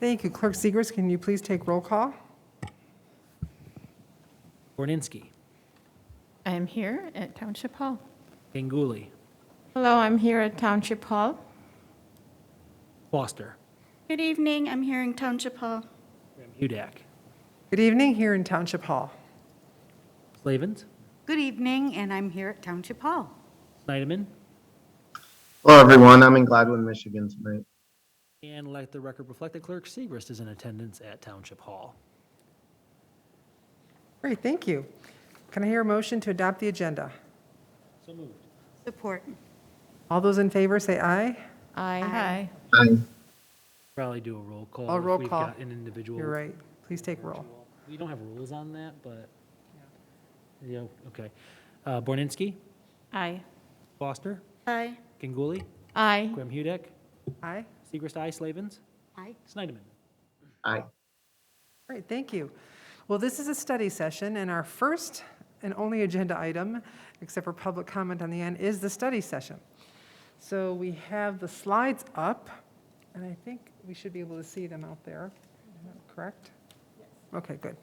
Thank you. Clerk Segers, can you please take roll call? Borninski. I am here at Township Hall. Ganguly. Hello, I'm here at Township Hall. Foster. Good evening, I'm here in Township Hall. Hudak. Good evening here in Township Hall. Slavens. Good evening, and I'm here at Township Hall. Snyderman. Hello, everyone. I'm in Gladwin, Michigan tonight. And let the record reflect that Clerk Segrist is in attendance at Township Hall. Great, thank you. Can I hear a motion to adopt the agenda? So moved. Support. All those in favor say aye. Aye. Aye. Probably do a roll call. Oh, roll if we've call. got an individual. You're right. Please take roll. We don't have rules on that, but, yeah, okay. Borninski. Aye. Foster. Aye. Ganguly. Aye. Graham Hudek. Aye. Segrist, aye. Slavens. Aye. Snyderman. Aye. Great, thank you. Well, this is a study session, and our first and only agenda item, except for public comment on the end, is the study session. So we have the slides up, and I think we should be able to see them out there. Is that correct? Okay, good.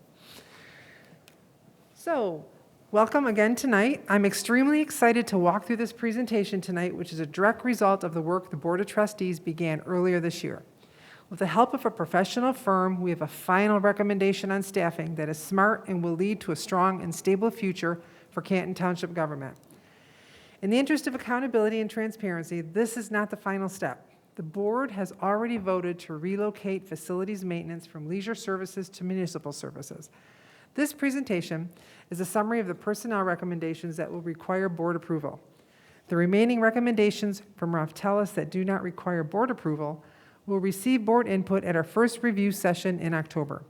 So, welcome again tonight. I'm extremely excited to walk through this presentation tonight, which is a direct result of the work the Board of Trustees began earlier this year. With the help of a professional firm, we have a final recommendation on staffing that is smart and will lead to a strong and stable future for Canton Township government. In the interest of accountability and transparency, this is not the final step. The board has already voted to relocate facilities maintenance from leisure services to municipal services. This presentation is a summary of the personnel recommendations that will require board approval. The remaining recommendations from Ralph that do not require board approval will receive board input at our first review session in October.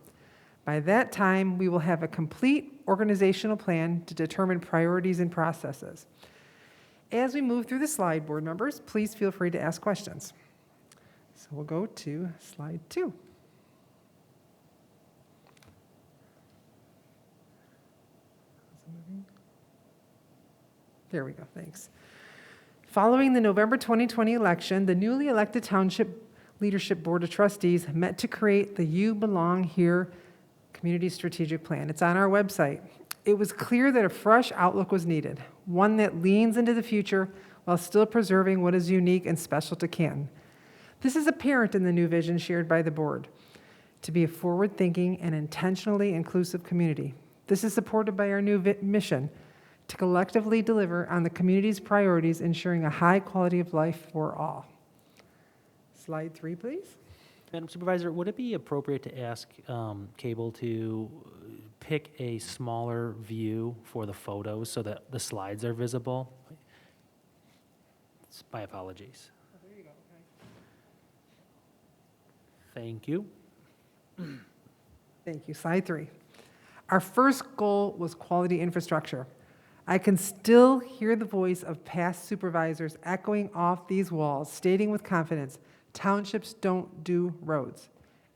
By that time, we will have a complete organizational plan to determine priorities and processes. As we move through the slide, board members, please feel free to ask questions. So we'll go to slide 2. There we go, thanks. Following the November 2020 election, the newly elected Township Leadership Board of Trustees met to create the You Belong Here Community Strategic Plan. It's on our website. It was clear that a fresh outlook was needed, one that leans into the future while still preserving what is unique and special to Canton. This is apparent in the new vision shared by the board, to be a forward-thinking and intentionally inclusive community. This is supported by our new mission, to collectively deliver on the community's priorities, ensuring a high quality of life for all. Slide 3, please. Madam Supervisor, would it be appropriate to ask Cable to pick a smaller view for the photos so that the slides are visible? My apologies. There you go. Thank you. Thank you. Slide 3. Our first goal was quality infrastructure. I can still hear the voice of past supervisors echoing off these walls, stating with confidence, townships don't do roads.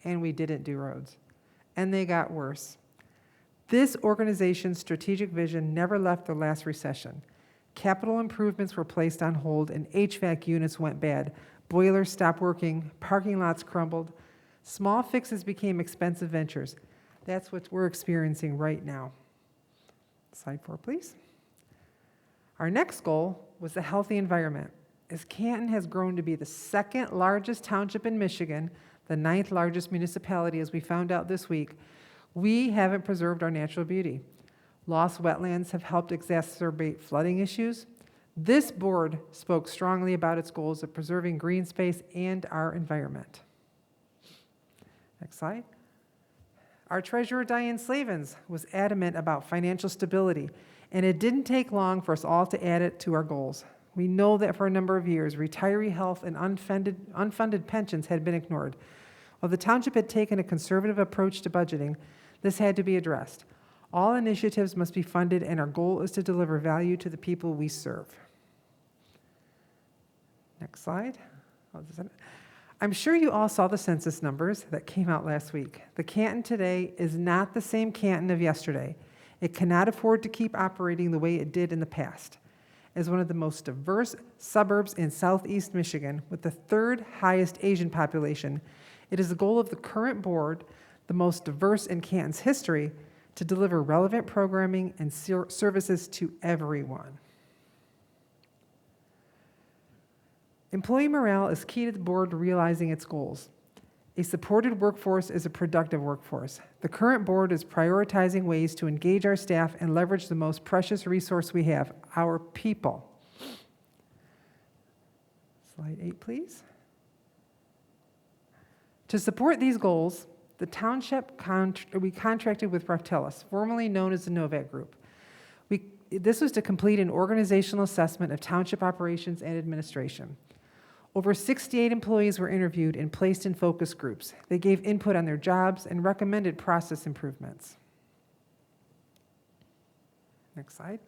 And we didn't do roads. And they got worse. This organization's strategic vision never left the last recession. Capital improvements were placed on hold and HVAC units went bad. Boilers stopped working, parking lots crumbled. Small fixes became expensive ventures. That's what we're experiencing right now. Slide 4, please. Our next goal was a healthy environment. As Canton has grown to be the second largest township in Michigan, the 9th largest municipality as we found out this week, we haven't preserved our natural beauty. Lost wetlands have helped exacerbate flooding issues. This board spoke strongly about its goals of preserving green space and our environment. Next slide. Our treasurer, Diane Slavens, was adamant about financial stability, and it didn't take long for us all to add it to our goals. We know that for a number of years, retiree health and unfunded pensions had been ignored. While the township had taken a conservative approach to budgeting, this had to be addressed. All initiatives must be funded, and our goal is to deliver value to the people we serve. Next slide. I'm sure you all saw the census numbers that came out last week. The Canton today is not the same Canton of yesterday. It cannot afford to keep operating the way it did in the past. As one of the most diverse suburbs in southeast Michigan, with the 3rd highest Asian population, It is the goal of the current board, the most diverse in Canton's history, to deliver relevant programming and services to everyone. Employee morale is key to the board realizing its goals. A supported workforce is a productive workforce. The current board is prioritizing ways to engage our staff and leverage the most precious resource we have, our people. Slide 8, please. To support these goals, the township we contracted with Raftellus, formerly known as the Novak Group. This was to complete an organizational assessment of township operations and administration. Over 68 employees were interviewed and placed in focus groups. They gave input on their jobs and recommended process improvements. Next slide.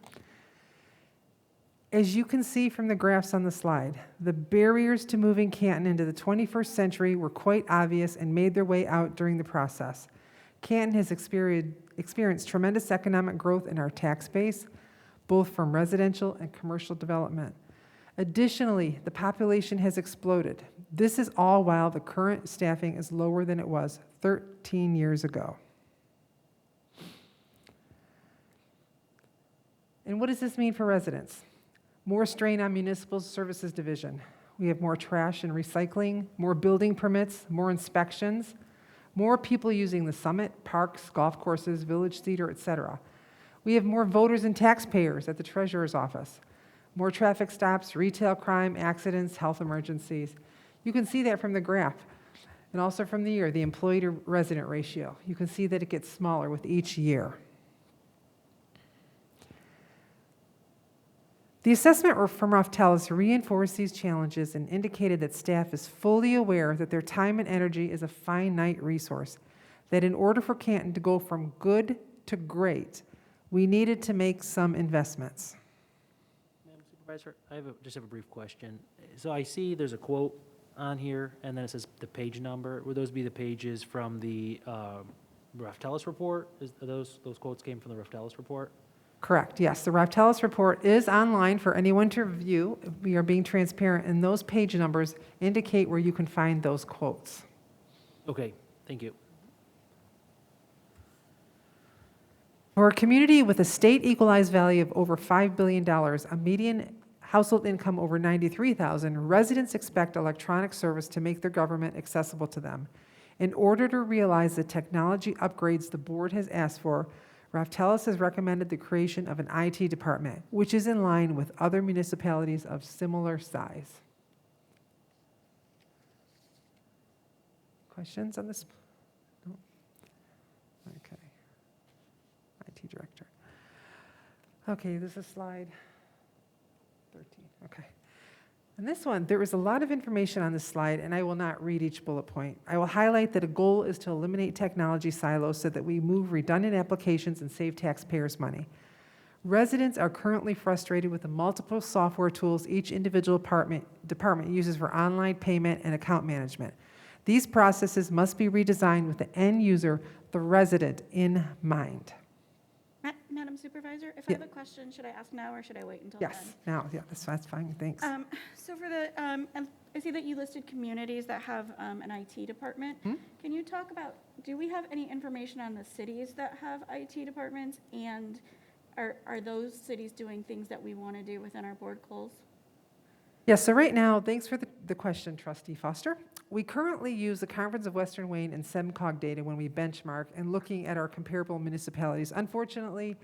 As you can see from the graphs on the slide, the barriers to moving Canton into the 21st century were quite obvious and made their way out during the process. Canton has experienced tremendous economic growth in our tax base, both from residential and commercial development. Additionally, the population has exploded. This is all while the current staffing is lower than it was 13 years ago. And what does this mean for residents? More strain on municipal services division. We have more trash and recycling, more building permits, more inspections, more people using the summit, parks, golf courses, village theater, etc. We have more voters and taxpayers at the treasurer's office. More traffic stops, retail crime, accidents, health emergencies. You can see that from the graph. And also from the year, the employee to resident ratio. You can see that it gets smaller with each year. The assessment from Raftellus reinforced these challenges and indicated that staff is fully aware that their time and energy is a finite resource, that in order for Canton to go from good to great, we needed to make some investments. Madam Supervisor, I just have a brief question. So I see there's a quote on here, and then it says the page number. Would those be the pages from the Raftellus report? Those quotes came from the Raftellus report? Correct, yes. The Raftellus report is online for anyone to review. We are being transparent, and those page numbers indicate where you can find those quotes. Okay, thank you. For a community with a state equalized value of over $5 billion, a median household income over $93,000, residents expect electronic service to make their government accessible to them. In order to realize the technology upgrades the board has asked for, Raftellus has recommended the creation of an IT department, which is in line with other municipalities of similar size. Questions on this? No? Okay. IT director. Okay, this is slide 13. Okay. And this one, there is a lot of information on this slide, and I will not read each bullet point. I will highlight that a goal is to eliminate technology silos so that we move redundant applications and save taxpayers money. Residents are currently frustrated with the multiple software tools each individual department uses for online payment and account management. These processes must be redesigned with the end user, the resident, in mind. Madam Supervisor, if Yeah. I have a question, should I ask now or should I wait until Yes, now, yeah, that's fine, thanks. then? So for the, I see that you listed communities that have an IT department. Hmm? Can you talk about, do we have any information on the cities that have IT departments? And are those cities doing things that we want to do within our board goals? Yes, so right now, thanks for the question, Trustee Foster. We currently use the Conference of Western Wayne and SEMCOG data when we benchmark and looking at our comparable municipalities. Unfortunately,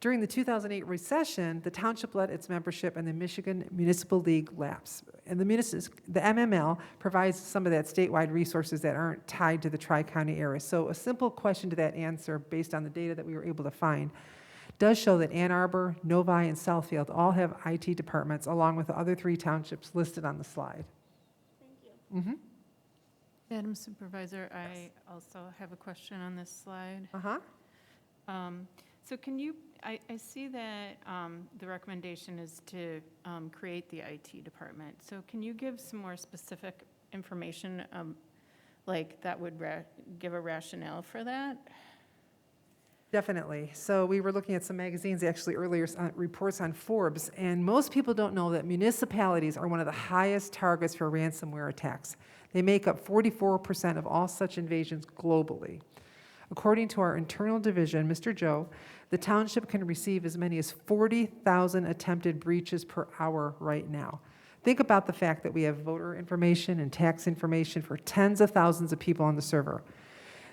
during the 2008 recession, the township let its membership in the Michigan Municipal League lapse. And the MML provides some of that statewide resources that aren't tied to the Tri-County area. So a simple question to that answer, based on the data that we were able to find, does show that Ann Arbor, Novi, and Southfield all have IT departments, along with the other 3 townships listed on the slide. Thank you. Mm-hmm. Madam Supervisor, I also have a question on this slide. Uh-huh. So can you, I see that the recommendation is to create the IT department. So can you give some more specific information, like that would give a rationale for that? Definitely. So we were looking at some magazines, actually earlier, reports on Forbes, and most people don't know that municipalities are one of the highest targets for ransomware attacks. They make up 44% of all such invasions globally. According to our internal division, Mr. Joe, the township can receive as many as 40,000 attempted breaches per hour right now. Think about the fact that we have voter information and tax information for tens of thousands of people on the server.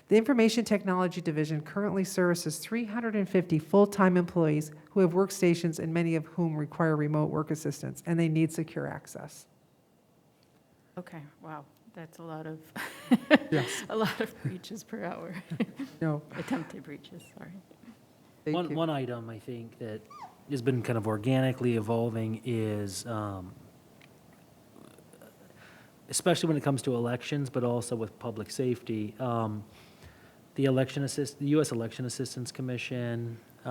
The Information Technology Division currently services 350 full-time employees who have workstations and many of whom require remote work assistance, and they need secure access. Okay, wow, that's a lot of, Yes. a lot of breaches per hour. No, Attempted breaches, sorry. thank you. One item I think that has been kind of organically evolving is, especially when it comes to elections, but also with public safety, the U.S. Election Assistance Commission, the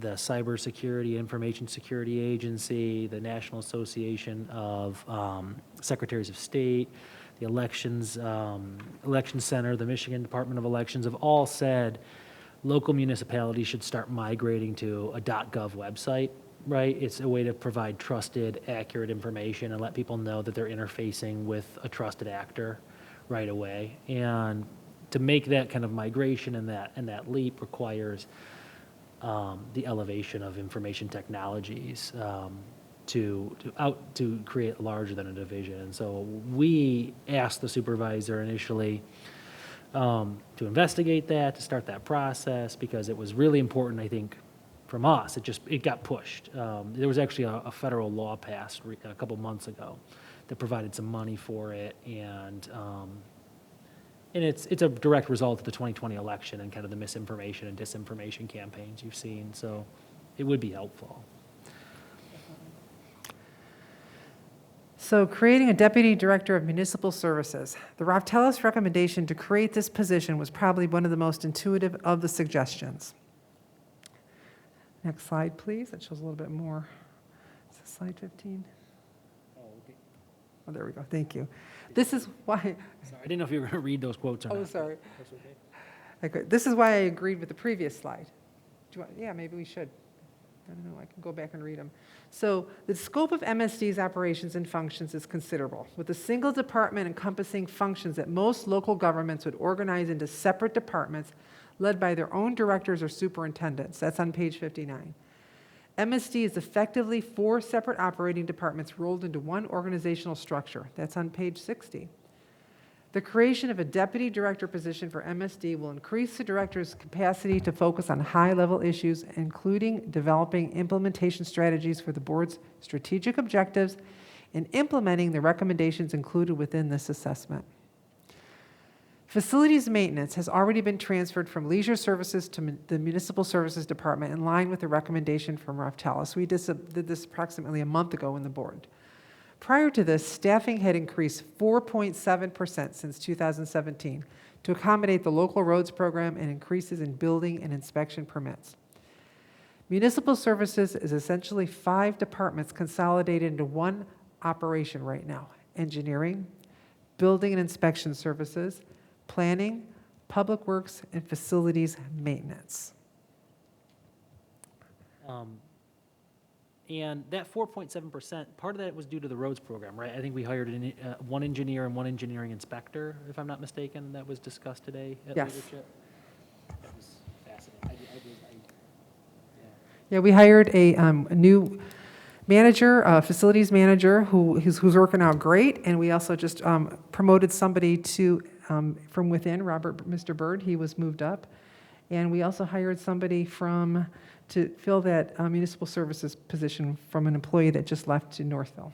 Cybersecurity Information Security Agency, the National Association of Secretaries of State, the Election Center, the Michigan Department of Elections have all said local municipalities should start migrating to a .gov website, right? It's a way to provide trusted, accurate information and let people know that they're interfacing with a trusted actor right away. And to make that kind of migration and that leap requires the elevation of information technologies to create larger than a division. And so we asked the supervisor initially to investigate that, to start that process, because it was really important, I think, from us. It got pushed. There was actually a federal law passed a couple months ago that provided some money for it, and it's a direct result of the 2020 election and kind of the misinformation and disinformation campaigns you've seen. So it would be helpful. So creating a Deputy Director of Municipal Services. The Raftelis recommendation to create this position was probably one of the most intuitive of the suggestions. Next slide, please. That shows a little bit more. Is this slide 15? Oh, okay. Oh, there we go. Thank you. This is why, Sorry, I didn't know if you were going to read those quotes or not. oh, sorry. That's okay. Okay, this is why I agreed with the previous slide. Do you want, yeah, maybe we should. I don't know, I can go back and read them. So the scope of MSD's operations and functions is considerable, with a single department encompassing functions that most local governments would organize into separate departments led by their own directors or superintendents. That's on page 59. MSD is effectively 4 separate operating departments rolled into one organizational structure. That's on page 60. The creation of a deputy director position for MSD will increase the director's capacity to focus on high-level issues, including developing implementation strategies for the board's strategic objectives and implementing the recommendations included within this assessment. Facilities maintenance has already been transferred from leisure services to the municipal services department in line with the recommendation from Raftelis. We did this approximately a month ago in the board. Prior to this, staffing had increased 4.7% since 2017 to accommodate the local roads program and increases in building and inspection permits. Municipal services is essentially 5 departments consolidated into one operation right now: engineering, building and inspection services, planning, public works, and facilities maintenance. And that 4.7%, part of that was due to the roads program, right? I think we hired one engineer and one engineering inspector, if I'm not mistaken, that was discussed today at Yes. leadership. That was fascinating. Yeah, we hired a new manager, facilities manager, who's working out great, and we also just promoted somebody to from within, Mr. Bird, he was moved up, and we also hired somebody to fill that municipal services position from an employee that just left to Northville.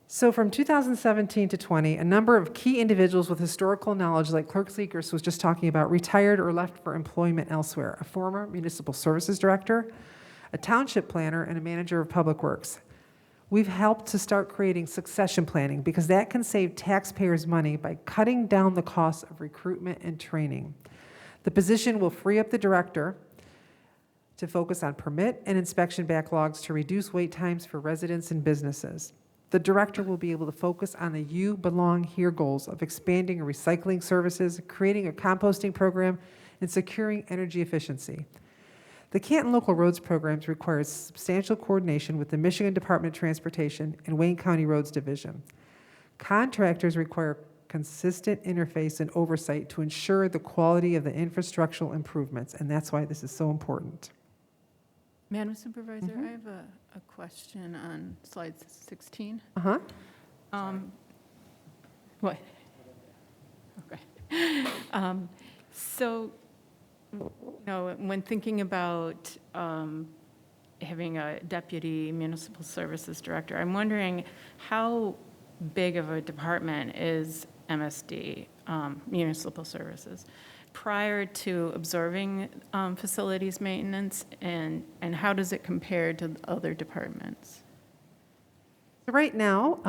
So from 2017 to 20, a number of key individuals with historical knowledge, like Clerk Seekers was just talking about, retired or left for employment elsewhere: a former municipal services director, a township planner, and a manager of public works. We've helped to start creating succession planning because that can save taxpayers money by cutting down the cost of recruitment and training. The position will free up the director to focus on permit and inspection backlogs to reduce wait times for residents and businesses. The director will be able to focus on the You Belong Here goals of expanding recycling services, creating a composting program, and securing energy efficiency. The Canton Local Roads Programs requires substantial coordination with the Michigan Department of Transportation and Wayne County Roads Division. Contractors require consistent interface and oversight to ensure the quality of the infrastructural improvements, and that's why this is so important. Madam Supervisor, Mhm. I have a question on slide 16. Uh-huh. What? Okay. So, when thinking about having a deputy municipal services director, I'm wondering how big of a department is MSD, municipal services, prior to observing facilities maintenance, and how does it compare to the other departments? Right now,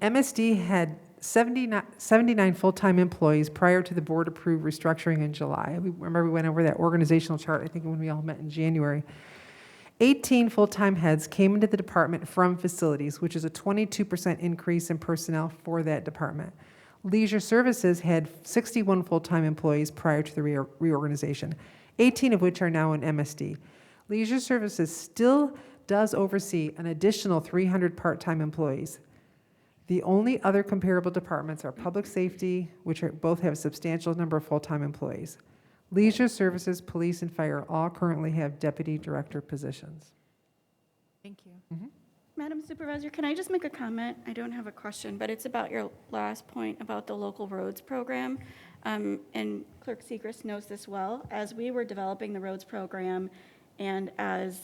MSD had 79 full-time employees prior to the board-approved restructuring in July. Remember, we went over that organizational chart, I think, when we all met in January. 18 full-time heads came into the department from facilities, which is a 22% increase in personnel for that department. Leisure Services had 61 full-time employees prior to the reorganization, 18 of which are now in MSD. Leisure Services still does oversee an additional 300 part-time employees. The only other comparable departments are Public Safety, which both have a substantial number of full-time employees. Leisure Services, Police, and Fire all currently have deputy director positions. Thank you. Madam Supervisor, can I just make a comment? I don't have a question, but it's about your last point about the local roads program. And Clerk Segrist knows this well. As we were developing the roads program, and as,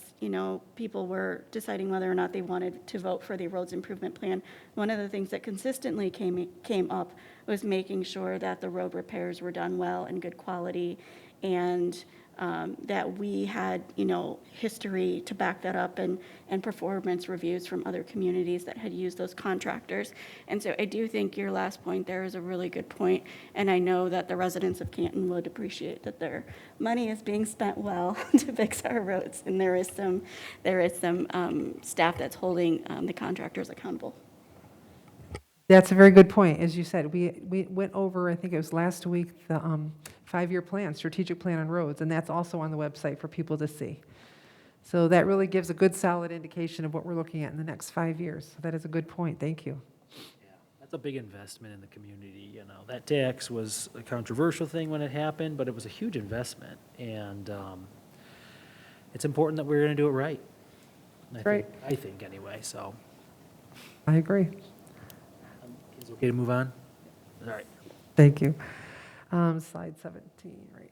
people were deciding whether or not they wanted to vote for the roads improvement plan, one of the things that consistently came up was making sure that the road repairs were done well and good quality, and that we had, history to back that up, and performance reviews from other communities that had used those contractors. And so I do think your last point there is a really good point, and I know that the residents of Canton would appreciate that their money is being spent well to fix our roads, and there is some staff that's holding the contractors accountable. That's a very good point. As you said, we went over, I think it was last week, the 5-year plan, strategic plan on roads, and that's also on the website for people to see. So that really gives a good, solid indication of what we're looking at in the next 5 years. So that is a good point. Thank you. Yeah, that's a big investment in the community, That tax was a controversial thing when it happened, but it was a huge investment, and it's important that we're going to do it right. Right. I think anyway, so. I agree. Is it okay to move on? All right. Thank you. Slide 17, right.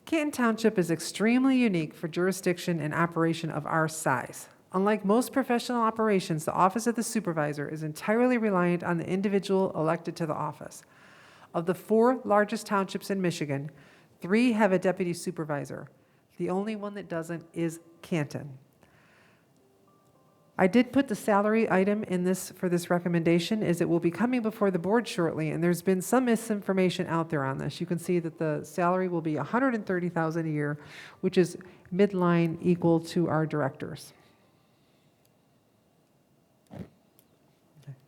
Canton Township is extremely unique for jurisdiction and operation of our size. Unlike most professional operations, the office of the supervisor is entirely reliant on the individual elected to the office. Of the 4 largest townships in Michigan, 3 have a deputy supervisor. The only one that doesn't is Canton. I did put the salary item in this for this recommendation, as it will be coming before the board shortly, and there's been some misinformation out there on this. You can see that the salary will be $130,000 a year, which is midline equal to our directors.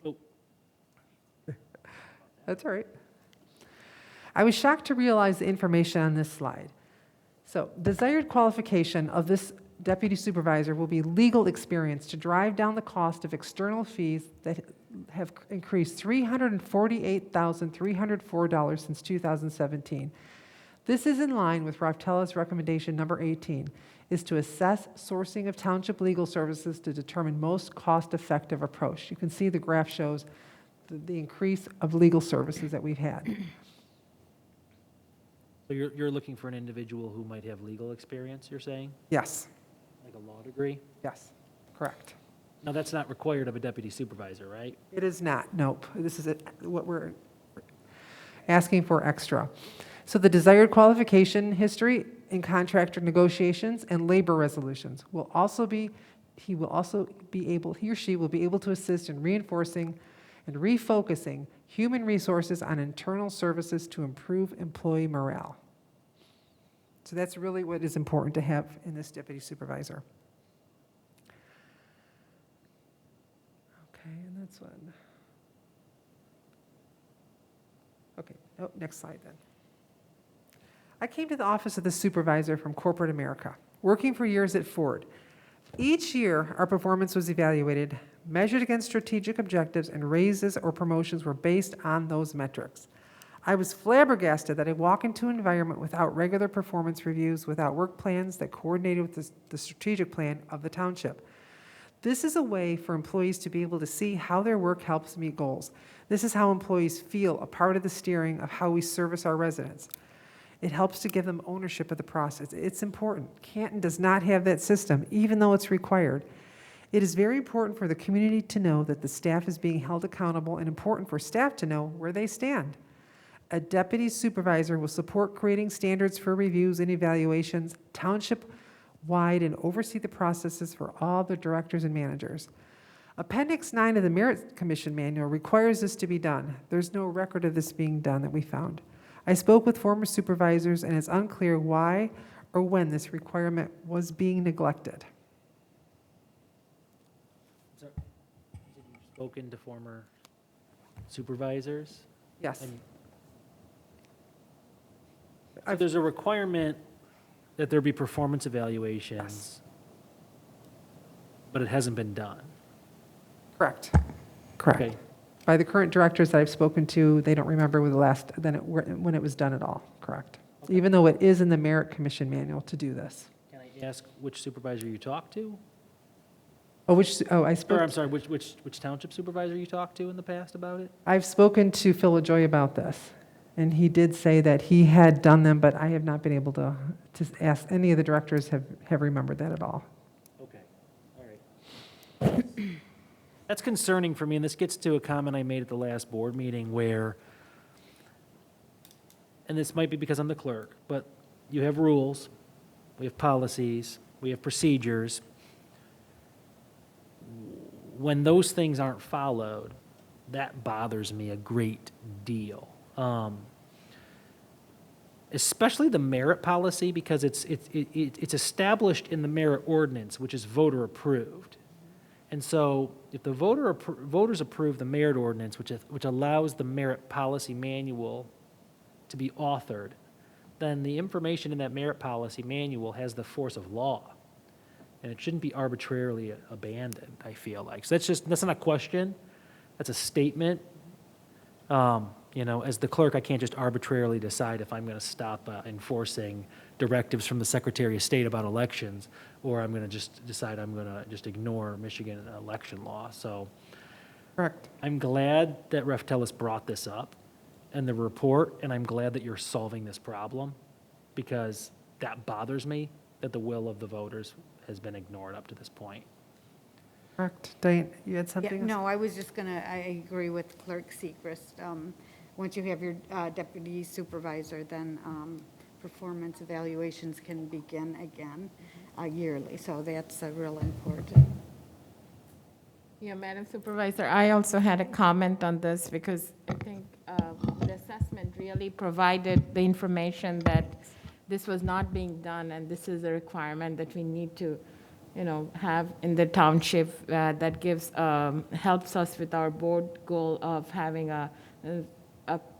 Oh. That's all right. I was shocked to realize the information on this slide. So, desired qualification of this deputy supervisor will be legal experience to drive down the cost of external fees that have increased $348,304 since 2017. This is in line with Raftella's recommendation number 18, is to assess sourcing of township legal services to determine most cost-effective approach. You can see the graph shows the increase of legal services that we've had. So you're looking for an individual who might have legal experience, you're saying? Yes, Like a law degree? yes, correct. Now, that's not required of a deputy supervisor, right? It is not, nope. This is what we're asking for extra. So the desired qualification history in contractor negotiations and labor resolutions will also be, he or she will be able to assist in reinforcing and refocusing human resources on internal services to improve employee morale. So that's really what is important to have in this deputy supervisor. Okay, That's one. Okay, oh, next slide then. I came to the office of the supervisor from corporate America, working for years at Ford. Each year, our performance was evaluated, measured against strategic objectives, and raises or promotions were based on those metrics. I was flabbergasted that I walk into an environment without regular performance reviews, without work plans that coordinated with the strategic plan of the township. This is a way for employees to be able to see how their work helps meet goals. This is how employees feel a part of the steering of how we service our residents. It helps to give them ownership of the process. It's important. Canton does not have that system, even though it's required. It is very important for the community to know that the staff is being held accountable and important for staff to know where they stand. A deputy supervisor will support creating standards for reviews and evaluations township-wide and oversee the processes for all the directors and managers. Appendix 9 of the Merit Commission Manual requires this to be done. There's no record of this being done that we found. I spoke with former supervisors, and it's unclear why or when this requirement was being neglected. So, you've spoken to former supervisors? Yes. And so there's a requirement that there be performance evaluations, but it hasn't been done. Correct. Correct. Okay. By the current directors that I've spoken to, they don't remember when it was done at all. Correct. Okay. Even though it is in the Merit Commission Manual to do this. Can I ask which supervisor you talked to? I Or, spoke. I'm sorry, which township supervisor you talked to in the past about it? I've spoken to Phil LaJoy about this, and he did say that he had done them, but I have not been able to ask any of the directors have remembered that at all. Okay, all right. That's concerning for me, and this gets to a comment I made at the last board meeting where, and this might be because I'm the clerk, but you have rules, we have policies, we have procedures. When those things aren't followed, that bothers me a great deal. Especially the merit policy, because it's established in the merit ordinance, which is voter approved. And so if the voters approve the merit ordinance, which allows the merit policy manual to be authored, then the information in that merit policy manual has the force of law. And it shouldn't be arbitrarily abandoned, I feel like. So that's not a question, that's a statement. As the clerk, I can't just arbitrarily decide if I'm going to stop enforcing directives from the Secretary of State about elections, or I'm going to just decide I'm going to just ignore Michigan election law. So Correct. I'm glad that Ref Tellis brought this up in the report, and I'm glad that you're solving this problem, because that bothers me that the will of the voters has been ignored up to this point. Correct. Diane, you had Yeah, something? else? no, I was just gonna, I agree with Clerk Segrist. Once you have your deputy supervisor, then performance evaluations can begin again yearly, so that's real important. Yeah, Madam Supervisor, I also had a comment on this because I think the assessment really provided the information that this was not being done, and this is a requirement that we need to, have in the township that gives, helps us with our board goal of having a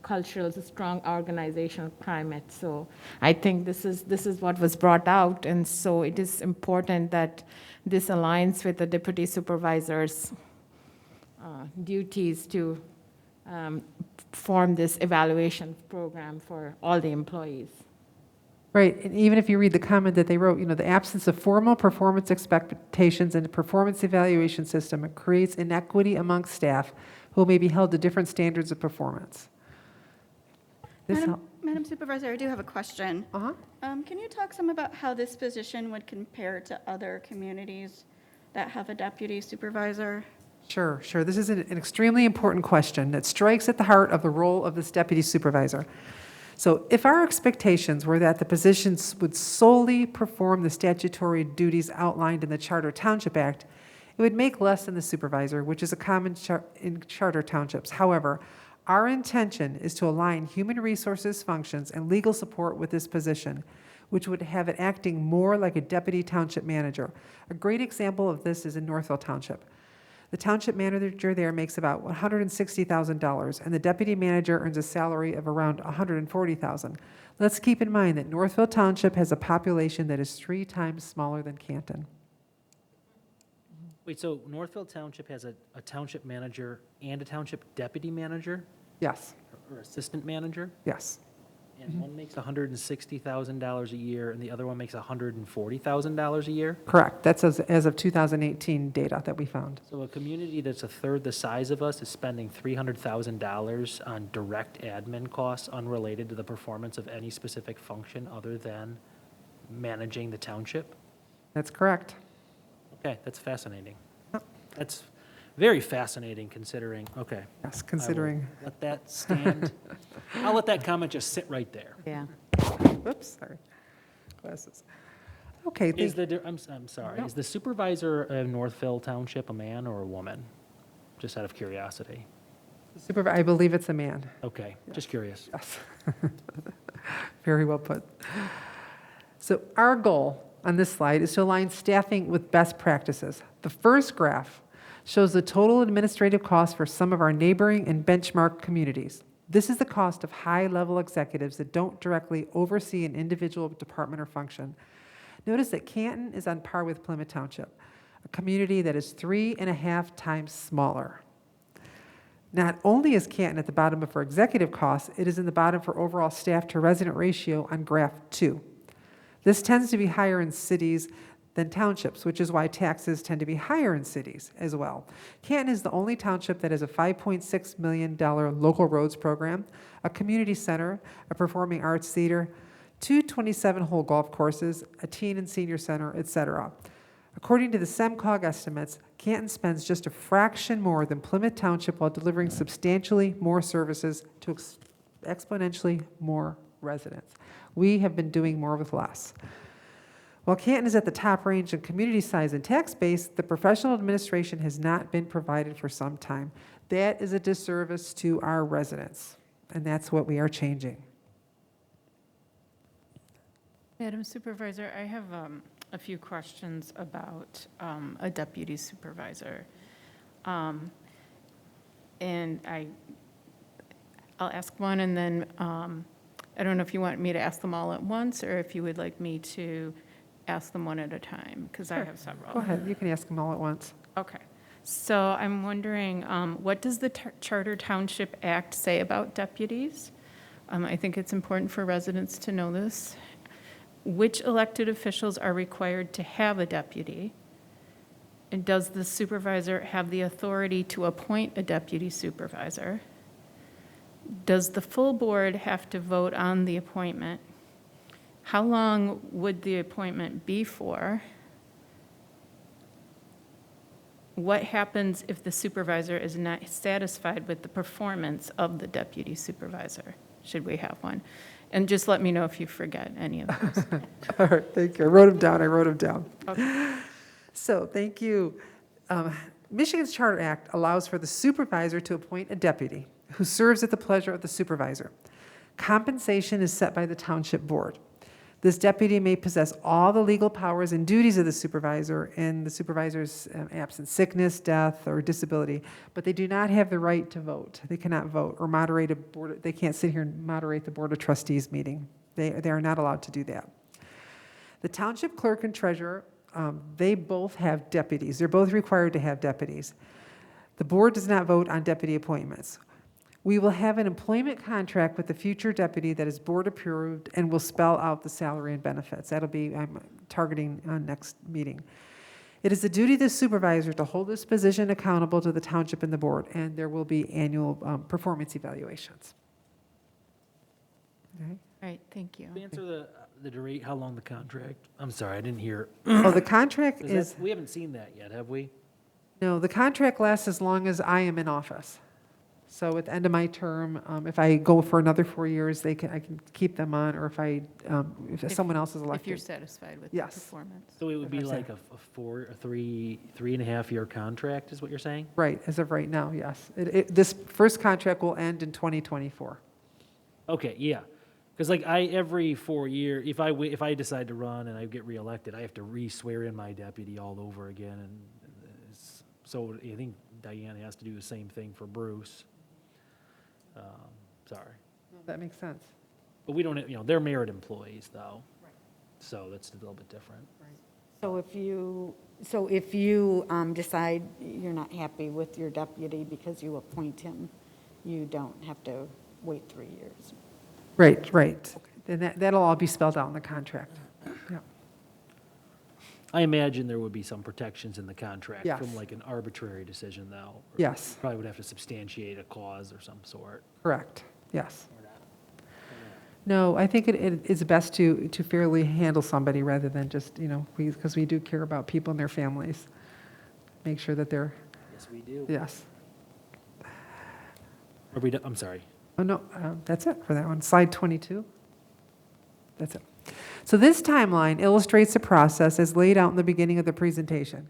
cultural, strong organizational climate. So I think this is what was brought out, and so it is important that this aligns with the deputy supervisor's duties to form this evaluation program for all the employees. Right, and even if you read the comment that they wrote, the absence of formal performance expectations and a performance evaluation system creates inequity amongst staff who may be held to different standards of performance. This Madam Supervisor, I do have a question. Uh-huh. Can you talk some about how this position would compare to other communities that have a deputy supervisor? Sure. This is an extremely important question that strikes at the heart of the role of this deputy supervisor. So if our expectations were that the positions would solely perform the statutory duties outlined in the Charter Township Act, it would make less than the supervisor, which is a common in charter townships. However, our intention is to align human resources functions and legal support with this position, which would have it acting more like a deputy township manager. A great example of this is in Northville Township. The township manager there makes about $160,000, and the deputy manager earns a salary of around $140,000. Let's keep in mind that Northville Township has a population that is 3 times smaller than Canton. Wait, so Northville Township has a township manager and a township deputy manager Yes, or assistant manager? yes, And one makes $160,000 a year and the other one makes $140,000 a year? correct. That's as of 2018 data that we found. So a community that's a third the size of us is spending $300,000 on direct admin costs unrelated to the performance of any specific function other than managing the township? That's correct. Okay, that's fascinating. Yep. That's very fascinating considering, okay. Yes, I will considering, let that stand. I'll let that comment just sit right there. Yeah. whoops, sorry, glasses. Okay, Is I'm sorry, No. is the supervisor of Northville Township a man or a woman? Just out of curiosity. I believe it's a man. Okay, just curious. Yes. Very well put. So our goal on this slide is to align staffing with best practices. The first graph shows the total administrative cost for some of our neighboring and benchmark communities. This is the cost of high-level executives that don't directly oversee an individual department or function. Notice that Canton is on par with Plymouth Township, a community that is 3.5 times smaller. Not only is Canton at the bottom for executive costs, it is in the bottom for overall staff to resident ratio on graph 2. This tends to be higher in cities than townships, which is why taxes tend to be higher in cities as well. Canton is the only township that has a $5.6 million local roads program, a community center, a performing arts theater, 2 27-hole golf courses, a teen and senior center, etc. According to the SEMCOG estimates, Canton spends just a fraction more than Plymouth Township while delivering substantially more services to exponentially more residents. We have been doing more with less. While Canton is at the top range in community size and tax base, the professional administration has not been provided for some time. That is a disservice to our residents, and that's what we are changing. Madam Supervisor, I have a few questions about a deputy supervisor. And I'll ask one, and then I don't know if you want me to ask them all at once, or if you would like me to ask them one at a time, because I Sure. have several. Go ahead, you can ask them all at once. Okay. So I'm wondering, what does the Charter Township Act say about deputies? I think it's important for residents to know this. Which elected officials are required to have a deputy? And does the supervisor have the authority to appoint a deputy supervisor? Does the full board have to vote on the appointment? How long would the appointment be for? What happens if the supervisor is not satisfied with the performance of the deputy supervisor? Should we have one? And just let me know if you forget any of those. All right, thank you. I wrote them down. Okay. So, thank you. Michigan's Charter Act allows for the supervisor to appoint a deputy who serves at the pleasure of the supervisor. Compensation is set by the township board. This deputy may possess all the legal powers and duties of the supervisor in the supervisor's absence, sickness, death, or disability, but they do not have the right to vote. They cannot vote or moderate a board. They can't sit here and moderate the Board of Trustees meeting. They are not allowed to do that. The township clerk and treasurer, they both have deputies. They're both required to have deputies. The board does not vote on deputy appointments. We will have an employment contract with the future deputy that is board approved and will spell out the salary and benefits. That'll be, I'm targeting on next meeting. It is the duty of the supervisor to hold this position accountable to the township and the board, and there will be annual performance evaluations. Okay. All right, thank you. Can you answer the durate, how long the contract? I'm sorry, I didn't hear. Oh, the contract Is is, we haven't seen that yet, have we? no, the contract lasts as long as I am in office. So at the end of my term, if I go for another 4 years, I can keep them on, or if someone else is If you're elected. satisfied with the Yes. performance. So it would be If I say- like a 3.5 year contract is what you're saying? Right, as of right now, yes. This first contract will end in 2024. Okay, yeah. Because like every 4 year, if I decide to run and I get reelected, I have to re-swear in my deputy all over again. And So I think Diane has to do the same thing for Bruce. Sorry. That makes sense. But we don't, they're merit employees, though. So that's a little bit different. So if you decide you're not happy with your deputy because you appoint him, you don't have to wait 3 years. Right. Then that'll all be spelled out in the contract. Yeah. I imagine there would be some protections in the contract Yes. from like an arbitrary decision, though. Or Yes, Probably would have to substantiate a cause or some sort. correct, yes. Or not. No, I think it is best to fairly handle somebody rather than just, because we do care about people and their families. Make sure that they're, Yes, we do. yes. Are we, I'm sorry. Oh, no, that's it for that one. Slide 22. That's it. So this timeline illustrates the process as laid out in the beginning of the presentation.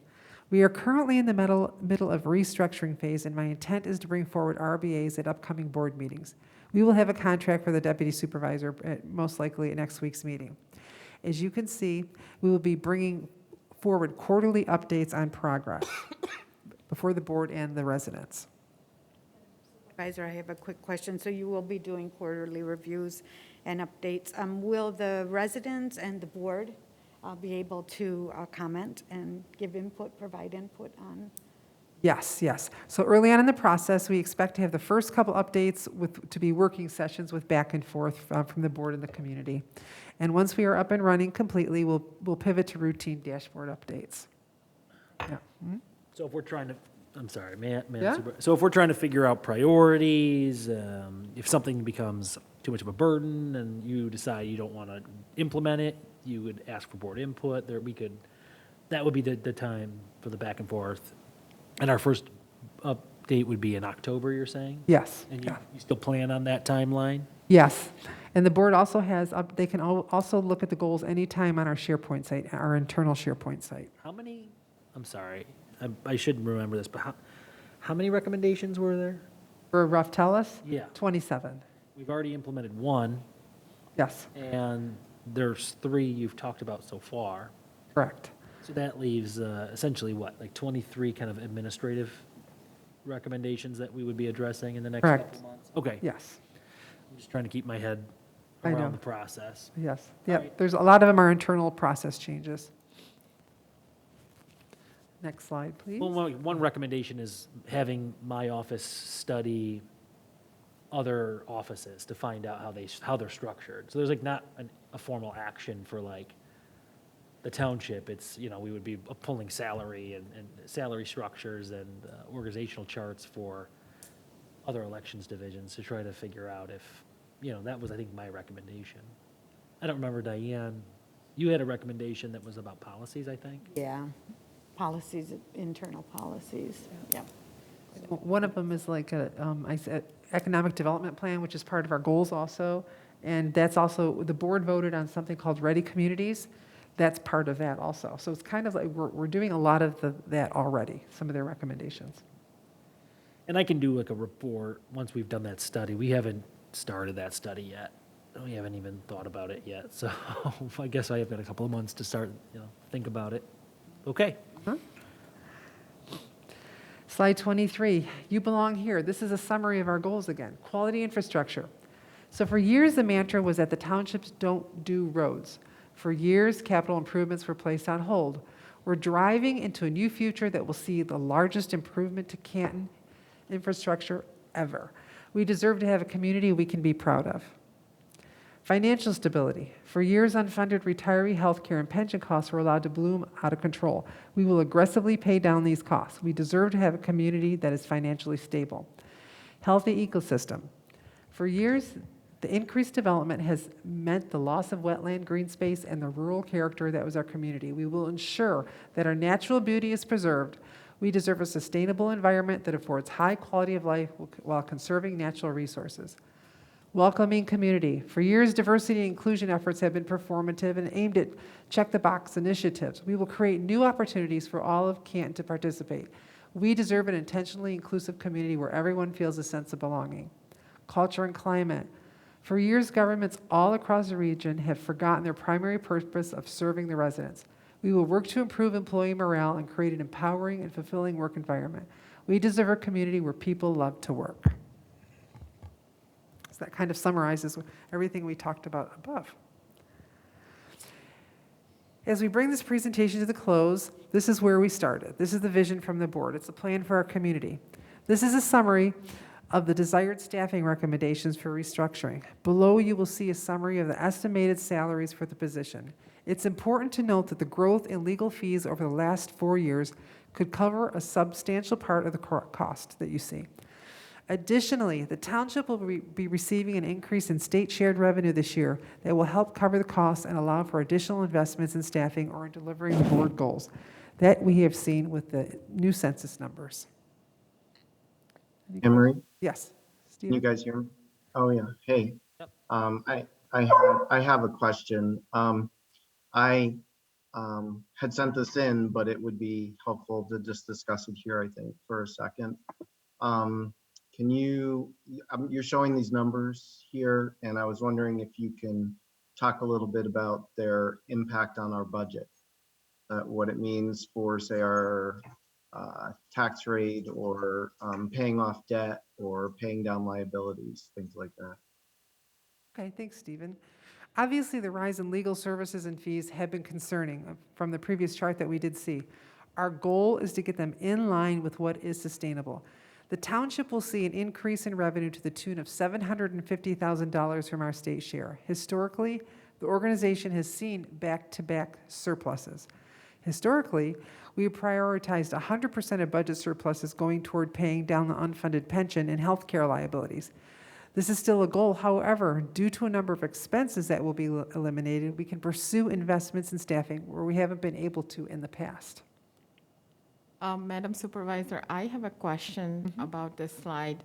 We are currently in the middle of restructuring phase, and my intent is to bring forward RBAs at upcoming board meetings. We will have a contract for the deputy supervisor most likely at next week's meeting. As you can see, we will be bringing forward quarterly updates on progress before the board and the residents. Supervisor, I have a quick question. So you will be doing quarterly reviews and updates. Will the residents and the board be able to comment and give input, provide input on? Yes. So early on in the process, we expect to have the first couple updates to be working sessions with back and forth from the board and the community. And once we are up and running completely, we'll pivot to routine dashboard updates. Yeah. Mhm. So if we're trying to, I'm sorry, Yeah. So if we're trying to figure out priorities, if something becomes too much of a burden and you decide you don't want to implement it, you would ask for board input. That would be the time for the back and forth. And our first update would be in October, you're saying? Yes. And Yeah. you still plan on that timeline? Yes. And the board also has, they can also look at the goals anytime on our SharePoint site, our internal SharePoint site. How many, I'm sorry, I should remember this, but how many recommendations were there? For Rough Tellus, Yeah. 27. We've already implemented one, Yes, and there's 3 you've talked about so far. correct. So that leaves essentially what, like 23 kind of administrative recommendations that we would be addressing in the next Correct. couple months? Okay. Yes, I'm just trying to keep my head I know. around the process. yes. All Yep. right. There's a lot of them are internal process changes. Next slide, please. Well, one recommendation is having my office study other offices to find out how they're structured. So there's like not a formal action for like the township. It's, we would be pulling salary and salary structures and organizational charts for other elections divisions to try to figure out if, that was, I think, my recommendation. I don't remember, Diane, you had a recommendation that was about policies, I think? Yeah, policies, internal policies, yeah. One of them is like economic development plan, which is part of our goals also. And that's also, the board voted on something called Ready Communities. That's part of that also. So it's kind of like we're doing a lot of that already, some of their recommendations. And I can do like a report once we've done that study. We haven't started that study yet. We haven't even thought about it yet. So I guess I have got a couple of months to start, think about it. Okay. Slide 23, you belong here. This is a summary of our goals again. Quality infrastructure. So for years, the mantra was that the townships don't do roads. For years, capital improvements were placed on hold. We're driving into a new future that will see the largest improvement to Canton infrastructure ever. We deserve to have a community we can be proud of. Financial stability. For years, unfunded retiree health care and pension costs were allowed to bloom out of control. We will aggressively pay down these costs. We deserve to have a community that is financially stable. Healthy ecosystem. For years, the increased development has meant the loss of wetland, green space, and the rural character that was our community. We will ensure that our natural beauty is preserved. We deserve a sustainable environment that affords high quality of life while conserving natural resources. Welcoming community. For years, diversity and inclusion efforts have been performative and aimed at check-the-box initiatives. We will create new opportunities for all of Canton to participate. We deserve an intentionally inclusive community where everyone feels a sense of belonging. Culture and climate. For years, governments all across the region have forgotten their primary purpose of serving the residents. We will work to improve employee morale and create an empowering and fulfilling work environment. We deserve a community where people love to work. So that kind of summarizes everything we talked about above. As we bring this presentation to the close, this is where we started. This is the vision from the board. It's a plan for our community. This is a summary of the desired staffing recommendations for restructuring. Below, you will see a summary of the estimated salaries for the position. It's important to note that the growth in legal fees over the last 4 years could cover a substantial part of the cost that you see. Additionally, the township will be receiving an increase in state shared revenue this year that will help cover the costs and allow for additional investments in staffing or in delivering the board goals. That we have seen with the new census numbers. Anne Marie, Yes, can you Stephen? guys hear me? Oh, yeah. Hey, Yep. I have a question. I had sent this in, but it would be helpful to just discuss it here, I think, for a second. Can you, you're showing these numbers here, and I was wondering if you can talk a little bit about their impact on our budget, what it means for, say, our tax rate, or paying off debt, or paying down liabilities, things like that. Okay, thanks, Stephen. Obviously, the rise in legal services and fees have been concerning from the previous chart that we did see. Our goal is to get them in line with what is sustainable. The township will see an increase in revenue to the tune of $750,000 from our state share. Historically, the organization has seen back-to-back surpluses. Historically, we prioritized 100% of budget surpluses going toward paying down the unfunded pension and health care liabilities. This is still a goal. However, due to a number of expenses that will be eliminated, we can pursue investments in staffing where we haven't been able to in the past. Madam Supervisor, I have a question about this slide.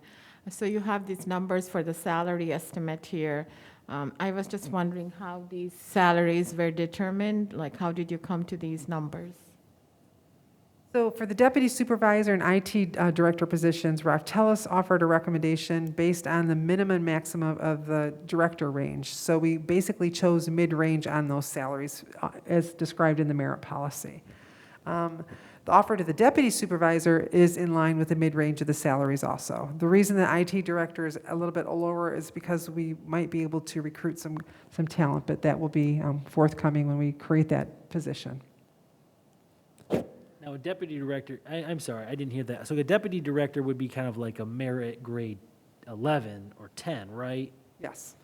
So you have these numbers for the salary estimate here. I was just wondering how these salaries were determined, like how did you come to these numbers? So for the deputy supervisor and IT director positions, Ralph Tellis offered a recommendation based on the minimum and maximum of the director range. So we basically chose mid-range on those salaries as described in the merit policy. The offer to the deputy supervisor is in line with the mid-range of the salaries also. The reason the IT director is a little bit lower is because we might be able to recruit some talent, but that will be forthcoming when we create that position. Now, a deputy director, I'm sorry, I didn't hear that. So a deputy director would be kind of like a merit grade 11 or 10, right? Yes,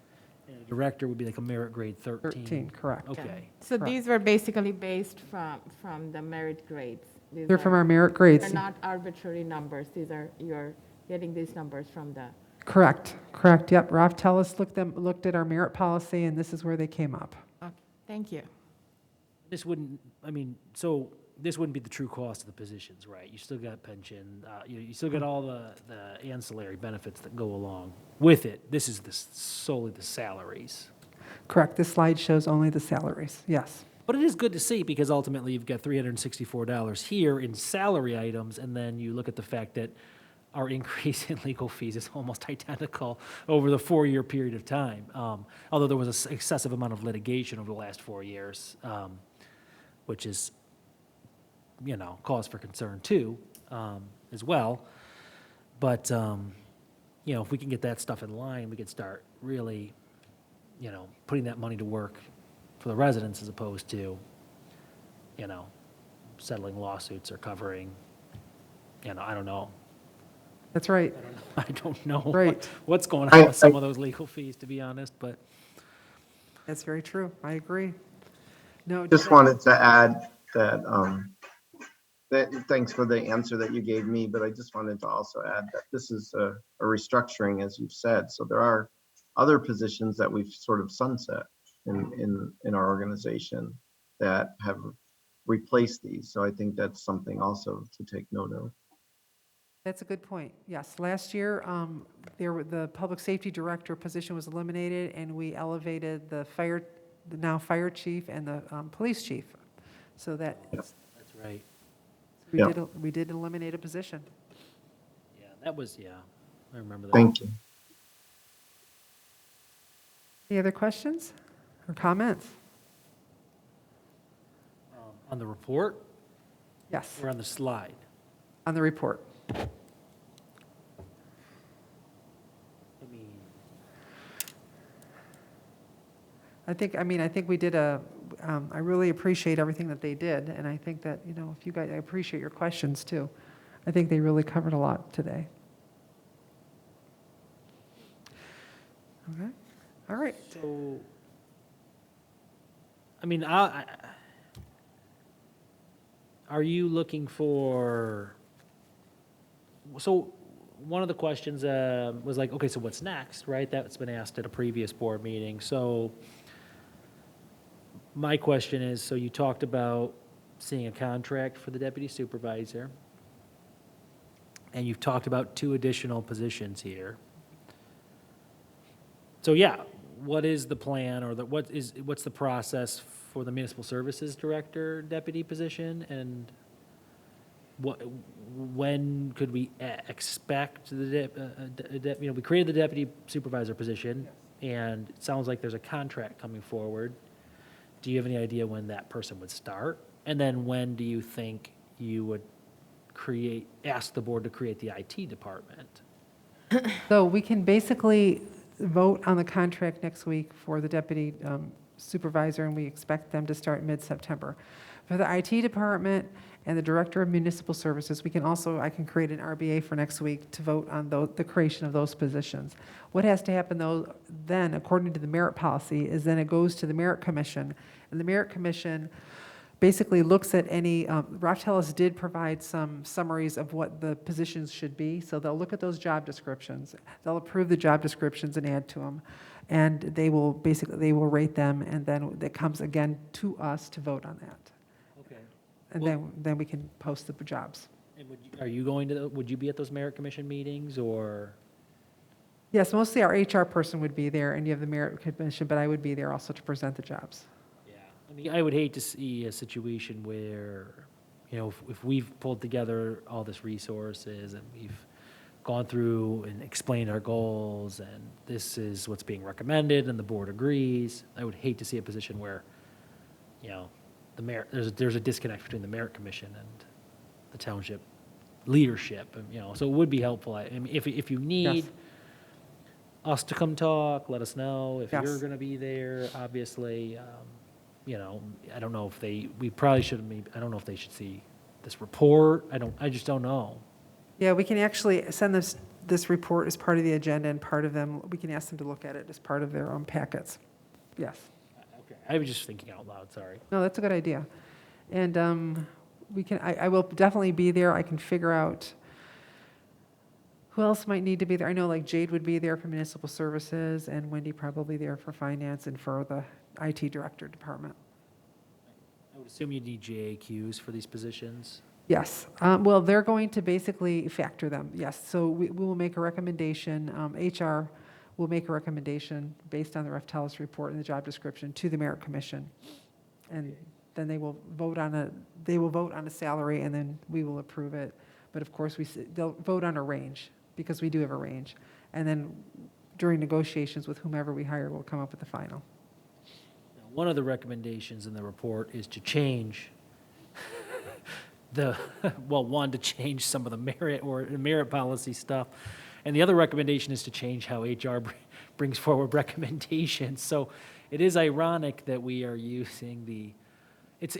And a director would be like a merit grade 13. 13, correct. Okay. So Correct. these were basically based from the merit grades? These They're from are- our merit grades. They're not arbitrary numbers, these are, you're getting these numbers from the, Correct, yep. Ralph Tellis looked at our merit policy, and this is where they came up. okay, thank you. This wouldn't, I mean, so this wouldn't be the true cost of the positions, right? You still got pension, you still got all the ancillary benefits that go along with it. This is solely the salaries. Correct, this slide shows only the salaries, yes. But it is good to see because ultimately you've got $364 here in salary items, and then you look at the fact that our increase in legal fees is almost identical over the 4-year period of time. Although there was an excessive amount of litigation over the last 4 years, which is, cause for concern too, as well. But, if we can get that stuff in line, we could start really, putting that money to work for the residents as opposed to, settling lawsuits or covering, I don't know. That's right, I don't know Right. what's going on with some of those legal fees, to be honest, but. that's very true, I agree. No, Just wanted to add that, thanks for the answer that you gave me, but I just wanted to also add that this is a restructuring, as you've said. So there are other positions that we've sort of sunset in our organization that have replaced these. So I think that's something also to take note of. That's a good point, yes. Last year, the public safety director position was eliminated, and we elevated the now fire chief and the police chief. So that, That's right. we did eliminate a position. Yeah, I remember that. Thank you. Any other questions or comments? On the report Yes, or on the slide? on the report. I mean, I think we did I really appreciate everything that they did, and I think that, if you guys, I appreciate your questions too. I think they really covered a lot today. Okay, all right. so, I mean, are you looking for, so one of the questions was like, okay, so what's next, right? That's been asked at a previous board meeting. So my question is, so you talked about seeing a contract for the deputy supervisor, and you've talked about 2 additional positions here. So yeah, what is the plan, or what's the process for the municipal services director deputy position, and when could we expect the we created the deputy supervisor position, and it sounds like there's a contract coming forward. Do you have any idea when that person would start? And then when do you think you would ask the board to create the IT department? So we can basically vote on the contract next week for the deputy supervisor, and we expect them to start mid-September. For the IT department and the director of municipal services, I can create an RBA for next week to vote on the creation of those positions. What has to happen though, then, according to the merit policy, is then it goes to the merit commission, and the merit commission basically looks at any, Raftellus did provide some summaries of what the positions should be, so they'll look at those job descriptions, they'll approve the job descriptions and add to them, and they will rate them, and then it comes again to us to vote on that. Okay. And then we can post the jobs. And would you be at those merit commission meetings, or? Yes, mostly our HR person would be there, and you have the merit commission, but I would be there also to present the jobs. Yeah, I mean, I would hate to see a situation where, if we've pulled together all this resources and we've gone through and explained our goals, and this is what's being recommended, and the board agrees, I would hate to see a position where, the merit, there's a disconnect between the merit commission and the township leadership, and, so it would be helpful. I mean, if you need Yes. us to come talk, let us know. If Yes. you're going to be there, obviously, I don't know if we probably shouldn't, I don't know if they should see this report. I just don't know. Yeah, we can actually send this report as part of the agenda, and part of them, we can ask them to look at it as part of their own packets. Yes. Okay, I was just thinking out loud, sorry. No, that's a good idea. And I will definitely be there. I can figure out who else might need to be there. I know like Jade would be there for municipal services, and Wendy probably there for finance and for the IT director department. I would assume you need JAQs for these positions. Yes. Well, they're going to basically factor them, yes. So we will make a recommendation, HR will make a recommendation based on the Raftellus report and the job description to the merit commission. And then they will vote on a salary, and then we will approve it. But of course, they'll vote on a range, because we do have a range. And then during negotiations with whomever we hire, we'll come up with the final. Now, one of the recommendations in the report is to change to change some of the merit policy stuff. And the other recommendation is to change how HR brings forward recommendations. So it is ironic that we are using it's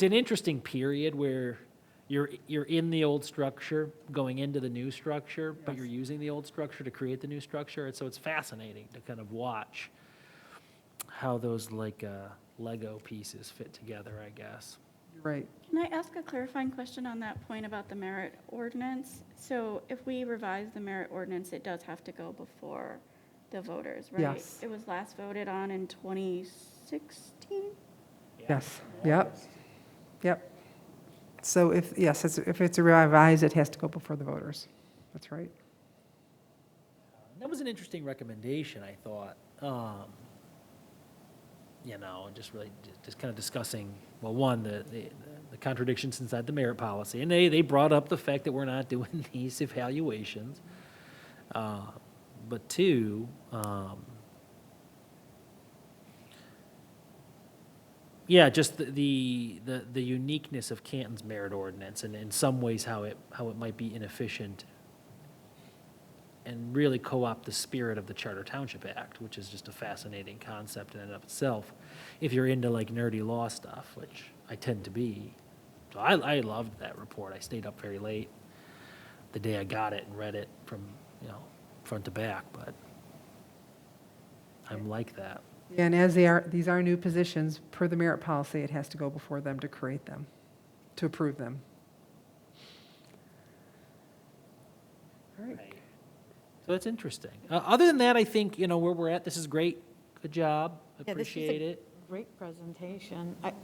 an interesting period where you're in the old structure, going into the new structure, but you're using the old structure to create the new structure. And so it's fascinating to kind of watch how those Lego pieces fit together, I guess. Right. Can I ask a clarifying question on that point about the merit ordinance? So if we revise the merit ordinance, it does have to go before the voters, right? Yes. It was last voted on in 2016? Yes. Yep. Yep. So if it's revised, it has to go before the voters. That's right. That was an interesting recommendation, I thought. Just really just kind of discussing, well, one, the contradictions inside the merit policy. And they brought up the fact that we're not doing these evaluations. But two, Yeah, just the uniqueness of Canton's merit ordinance, and in some ways how it might be inefficient, and really co-opt the spirit of the Charter Township Act, which is just a fascinating concept in and of itself, if you're into like nerdy law stuff, which I tend to be. So I loved that report. I stayed up very late the day I got it and read it from, front to back, but I'm like that. And as these are new positions, per the merit policy, it has to go before them to create them, to approve them. All right. Right. So it's interesting. Other than that, I think, where we're at, this is great. Good job. Yeah, this was a Appreciate it. Great presentation. I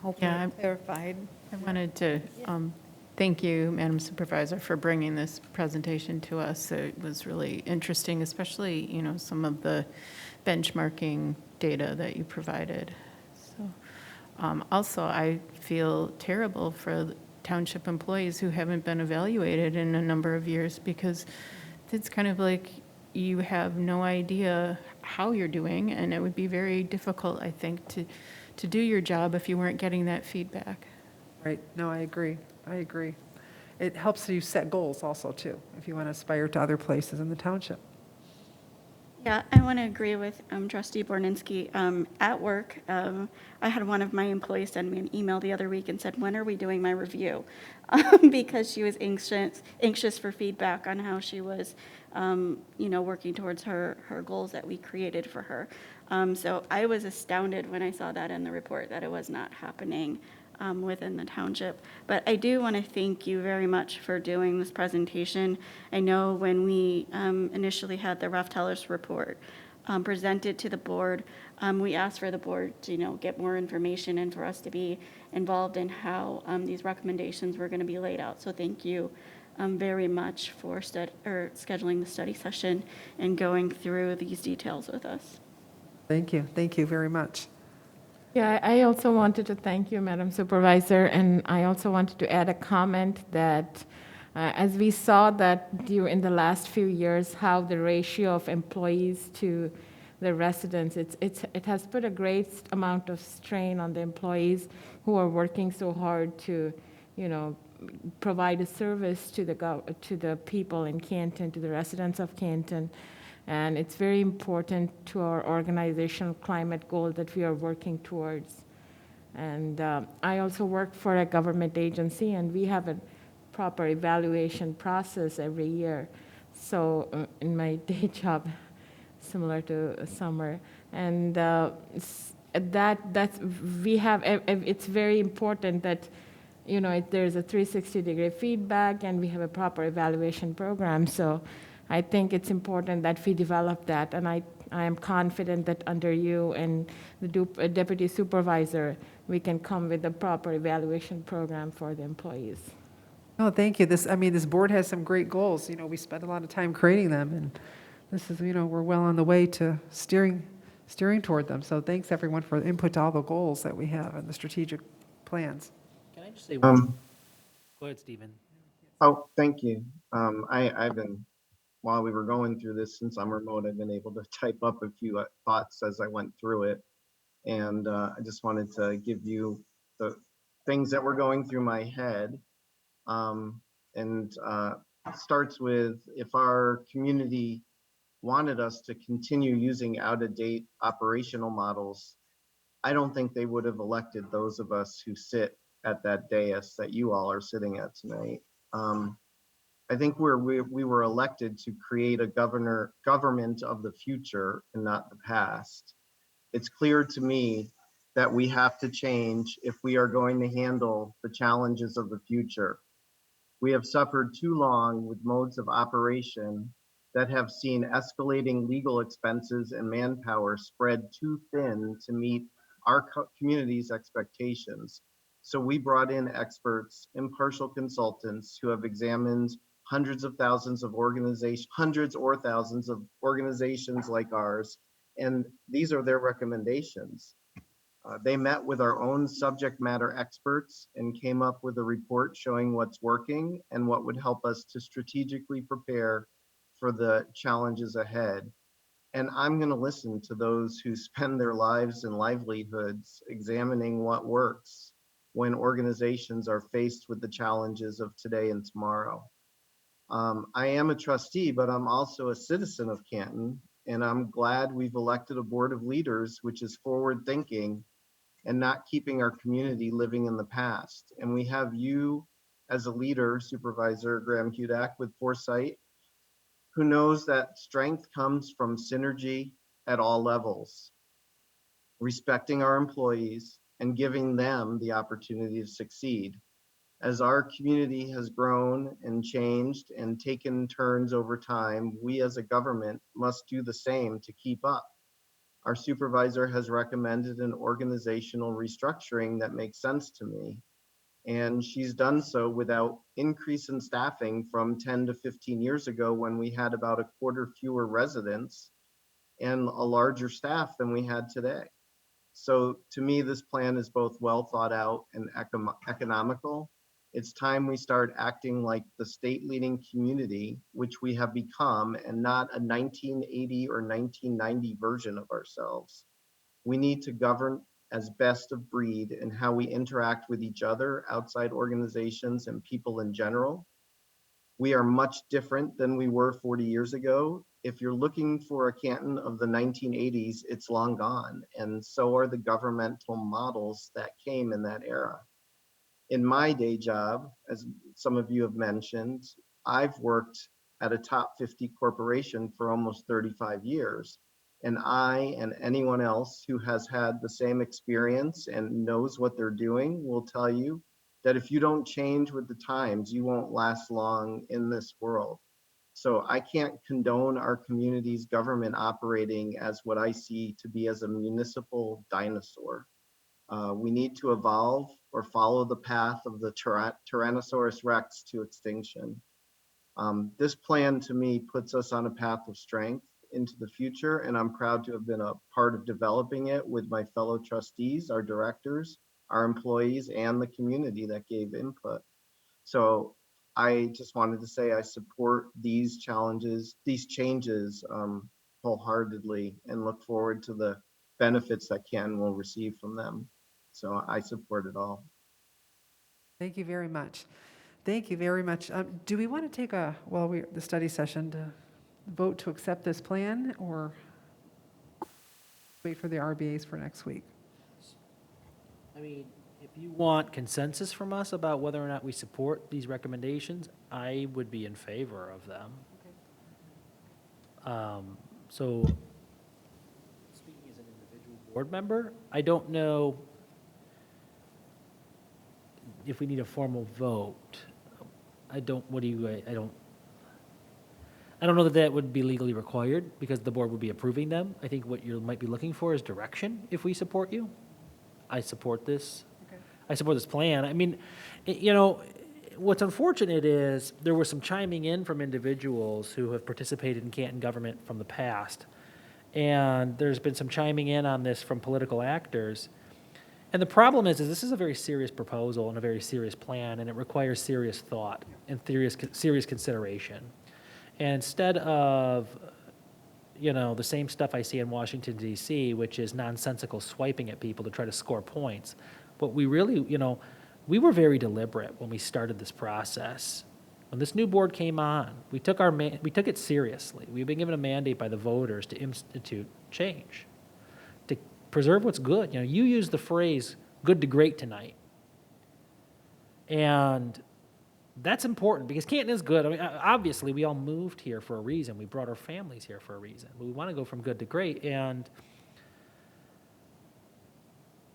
hope Yeah, I clarified. I wanted to thank you, Madam Supervisor, for bringing this presentation to us. It was really interesting, especially, some of the benchmarking data that you provided. So, also, I feel terrible for the township employees who haven't been evaluated in a number of years, because it's kind of like you have no idea how you're doing, and it would be very difficult, I think, to do your job if you weren't getting that feedback. Right, no, I agree. It helps you set goals also, too, if you want to aspire to other places in the township. Yeah, I want to agree with Trustee Borninski. At work, I had one of my employees send me an email the other week and said, "When are we doing my review?" Because she was anxious for feedback on how she was, working towards her goals that we created for her. So I was astounded when I saw that in the report, that it was not happening within the township. But I do want to thank you very much for doing this presentation. I know when we initially had the Rough Tellers report presented to the board, we asked for the board to, get more information and for us to be involved in how these recommendations were going to be laid out. So thank you very much for scheduling the study session and going through these details with us. Thank you very much. Yeah, I also wanted to thank you, Madam Supervisor, and I also wanted to add a comment that as we saw that in the last few years, how the ratio of employees to the residents, it has put a great amount of strain on the employees who are working so hard to, provide a service to the people in Canton, to the residents of Canton. And it's very important to our organizational climate goal that we are working towards. And I also work for a government agency, and we have a proper evaluation process every year. So in my day job, similar to Summer, and it's very important that there's a 360-degree feedback, and we have a proper evaluation program. So I think it's important that we develop that, and I am confident that under you and the Deputy Supervisor, we can come with a proper evaluation program for the employees. Oh, thank you. This board has some great goals. We spent a lot of time creating them, and this is, we're well on the way to steering toward them. So thanks, everyone, for the input to all the goals that we have and the strategic plans. Can I just say one? Um, Go ahead, Stephen. oh, thank you. I've been, while we were going through this, since I'm remote, I've been able to type up a few thoughts as I went through it. And I just wanted to give you the things that were going through my head. Starts with, if our community wanted us to continue using out-of-date operational models, I don't think they would have elected those of us who sit at that dais that you all are sitting at tonight. I think we were elected to create a government of the future and not the past. It's clear to me that we have to change if we are going to handle the challenges of the future. We have suffered too long with modes of operation that have seen escalating legal expenses and manpower spread too thin to meet our community's expectations. So we brought in experts, impartial consultants who have examined hundreds or thousands of organizations like ours, and these are their recommendations. They met with our own subject matter experts and came up with a report showing what's working and what would help us to strategically prepare for the challenges ahead. And I'm going to listen to those who spend their lives and livelihoods examining what works when organizations are faced with the challenges of today and tomorrow. I am a trustee, but I'm also a citizen of Canton, and I'm glad we've elected a board of leaders which is forward thinking and not keeping our community living in the past. And we have you as a leader, Supervisor Graham Hudak, with foresight, who knows that strength comes from synergy at all levels, respecting our employees and giving them the opportunity to succeed. As our community has grown and changed and taken turns over time, we as a government must do the same to keep up. Our supervisor has recommended an organizational restructuring that makes sense to me. And she's done so without increase in staffing from 10 to 15 years ago when we had about a quarter fewer residents and a larger staff than we had today. So to me, this plan is both well thought out and economical. It's time we start acting like the state leading community, which we have become, and not a 1980 or 1990 version of ourselves. We need to govern as best of breed in how we interact with each other, outside organizations, and people in general. We are much different than we were 40 years ago. If you're looking for a Canton of the 1980s, it's long gone, and so are the governmental models that came in that era. In my day job, as some of you have mentioned, I've worked at a top 50 corporation for almost 35 years. And I and anyone else who has had the same experience and knows what they're doing will tell you that if you don't change with the times, you won't last long in this world. So I can't condone our community's government operating as what I see to be as a municipal dinosaur. We need to evolve or follow the path of the Tyrannosaurus Rex to extinction. This plan to me puts us on a path of strength into the future, and I'm proud to have been a part of developing it with my fellow trustees, our directors, our employees, and the community that gave input. So I just wanted to say I support these changes wholeheartedly, and look forward to the benefits that Ken will receive from them. So I support it all. Thank you very much. Thank you very much. Do we want to take the study session to vote to accept this plan, or wait for the RBAs for next week? I mean, if you want consensus from us about whether or not we support these recommendations, I would be in favor of them. So, speaking as an individual board member, I don't know if we need a formal vote. I don't know that that would be legally required because the board would be approving them. I think what you might be looking for is direction if we support you. I support this. Okay. I support this plan. I mean, what's unfortunate is there was some chiming in from individuals who have participated in Canton government from the past. And there's been some chiming in on this from political actors. And the problem is this is a very serious proposal and a very serious plan, and it requires serious thought and serious consideration. And instead of, the same stuff I see in Washington, D.C., which is nonsensical swiping at people to try to score points, what we really, we were very deliberate when we started this process. When this new board came on, we took it seriously. We've been given a mandate by the voters to institute change, to preserve what's good. You used the phrase "good to great" tonight, and that's important because Canton is good. I mean, obviously, we all moved here for a reason. We brought our families here for a reason. But we want to go from good to great, and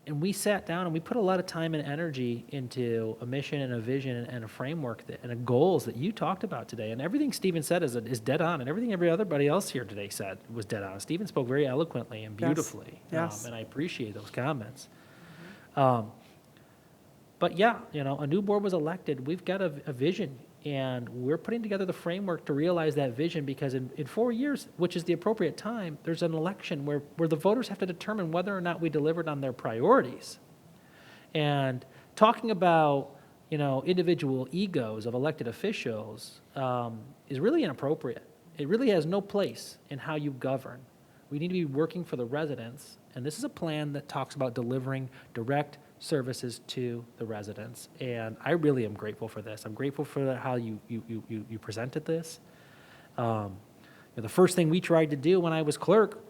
we sat down and we put a lot of time and energy into a mission and a vision and a framework and a goals that you talked about today. And everything Stephen said is dead on, and everything everybody else here today said was dead on. Stephen spoke very eloquently and beautifully, Yes. and I appreciate those comments. But yeah, a new board was elected. We've got a vision, and we're putting together the framework to realize that vision because in 4 years, which is the appropriate time, there's an election where the voters have to determine whether or not we delivered on their priorities. And talking about, individual egos of elected officials is really inappropriate. It really has no place in how you govern. We need to be working for the residents, and this is a plan that talks about delivering direct services to the residents. And I really am grateful for this. I'm grateful for how you presented this. The first thing we tried to do when I was clerk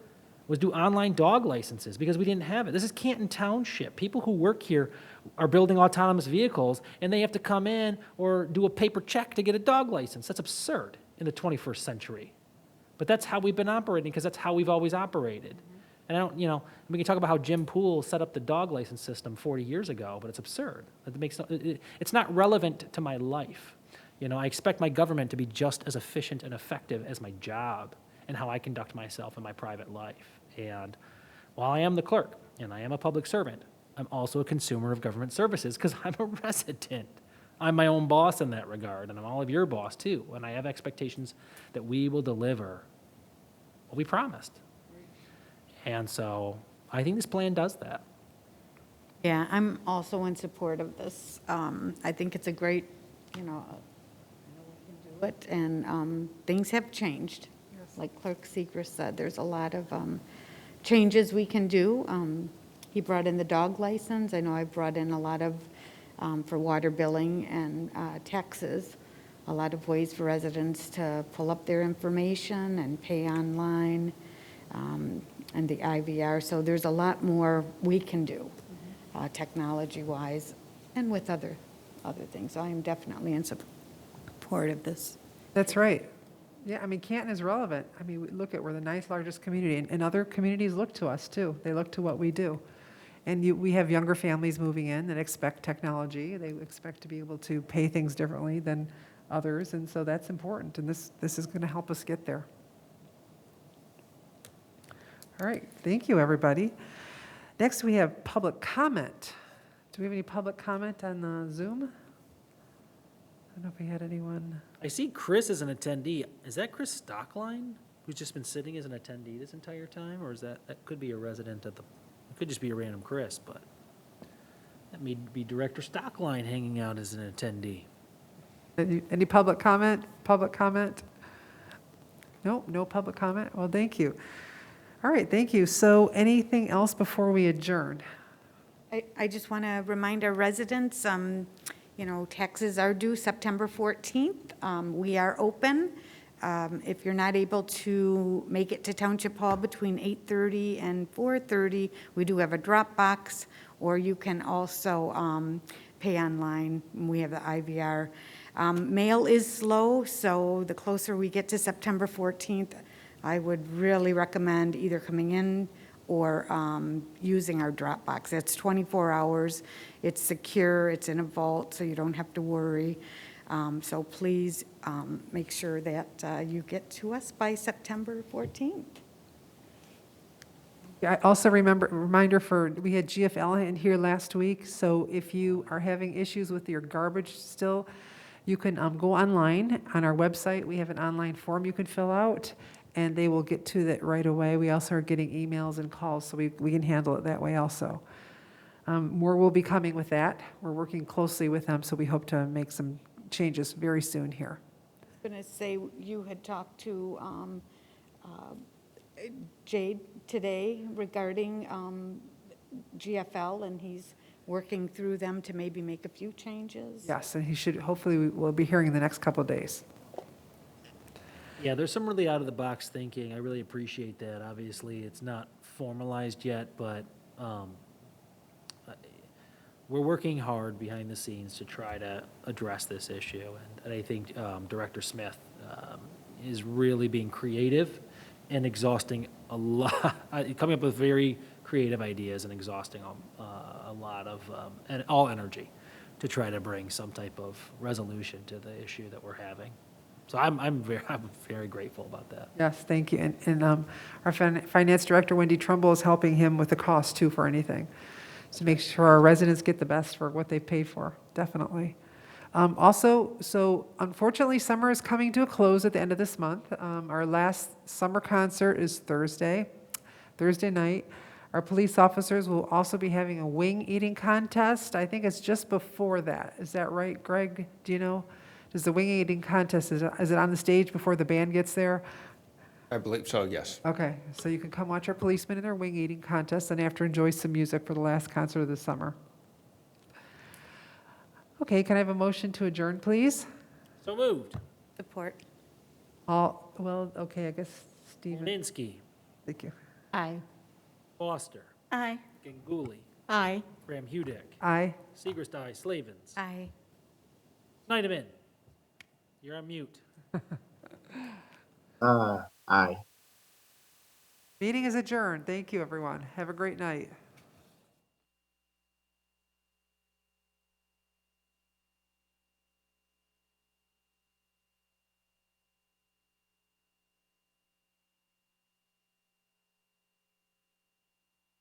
was do online dog licenses because we didn't have it. This is Canton Township. People who work here are building autonomous vehicles, and they have to come in or do a paper check to get a dog license. That's absurd in the 21st century. But that's how we've been operating because that's how we've always operated. And I don't, we can talk about how Jim Poole set up the dog license system 40 years ago, but it's absurd. It's not relevant to my life. I expect my government to be just as efficient and effective as my job and how I conduct myself in my private life. And while I am the clerk and I am a public servant, I'm also a consumer of government services because I'm a resident. I'm my own boss in that regard, and I'm all of your boss too. And I have expectations that we will deliver what we promised. And so I think this plan does that. Yeah, I'm also in support of this. I think it's a great, I know we can do it, and things have changed. Like Clerk Segrist said, there's a lot of changes we can do. He brought in the dog license. I know I've brought in a lot of, for water billing and taxes, a lot of ways for residents to pull up their information and pay online, and the IVR. So there's a lot more we can do, technology-wise, and with other things. So I am definitely in support of this. That's right. Yeah, Canton is relevant. We're the ninth largest community, and other communities look to us too. They look to what we do. And we have younger families moving in that expect technology. They expect to be able to pay things differently than others, and so that's important, and this is going to help us get there. All right, thank you, everybody. Next, we have public comment. Do we have any public comment on the Zoom? I don't know if we had anyone. I see Chris as an attendee. Is that Chris Stockline, who's just been sitting as an attendee this entire time? Or is that could be a resident of it could just be a random Chris, but that may be Director Stockline hanging out as an attendee. Any public comment? Public comment? No public comment? Well, thank you. All right, thank you. So anything else before we adjourn? I just want to remind our residents, taxes are due September 14th. We are open. If you're not able to make it to Township Hall between 8:30 and 4:30, we do have a drop box, or you can also pay online. We have the IVR. Mail is slow, so the closer we get to September 14th, I would really recommend either coming in or using our drop box. It's 24 hours. It's secure. It's in a vault, so you don't have to worry. So please make sure that you get to us by September 14th. I also we had GFL in here last week, so if you are having issues with your garbage still, you can go online on our website. We have an online form you can fill out, and they will get to that right away. We also are getting emails and calls, so we can handle it that way also. More will be coming with that. We're working closely with them, so we hope to make some changes very soon here. I was going to say, you had talked to Jade today regarding GFL, and he's working through them to maybe make a few changes. Yes, and hopefully we'll be hearing in the next couple of days. Yeah, there's some really out-of-the-box thinking. I really appreciate that. Obviously, it's not formalized yet, but we're working hard behind the scenes to try to address this issue. And I think Director Smith is really being creative and exhausting a lot, coming up with very creative ideas and exhausting a lot of, and all energy to try to bring some type of resolution to the issue that we're having. So I'm very grateful about that. Yes, thank you. And our finance director, Wendy Trumbull, is helping him with the cost too for anything, to make sure our residents get the best for what they've paid for, definitely. Also, so unfortunately, summer is coming to a close at the end of this month. Our last summer concert is Thursday night. Our police officers will also be having a wing eating contest. I think it's just before that. Is that right, Greg? Do you know? Does the wing eating contest, is it on the stage before the band gets there? I believe so, yes. Okay, so you can come watch our policemen in their wing eating contest and after enjoy some music for the last concert of the summer. Okay, can I have a motion to adjourn, please? So moved. Support. Well, okay, I guess Stephen, Malinsky, thank you. Aye. Foster, Aye. Ganguly, Aye. Graham Hudek, Aye. Segrist, aye. Slavens. Aye. Snyderman, you're on mute. Aye. Meeting is adjourned. Thank you, everyone. Have a great night.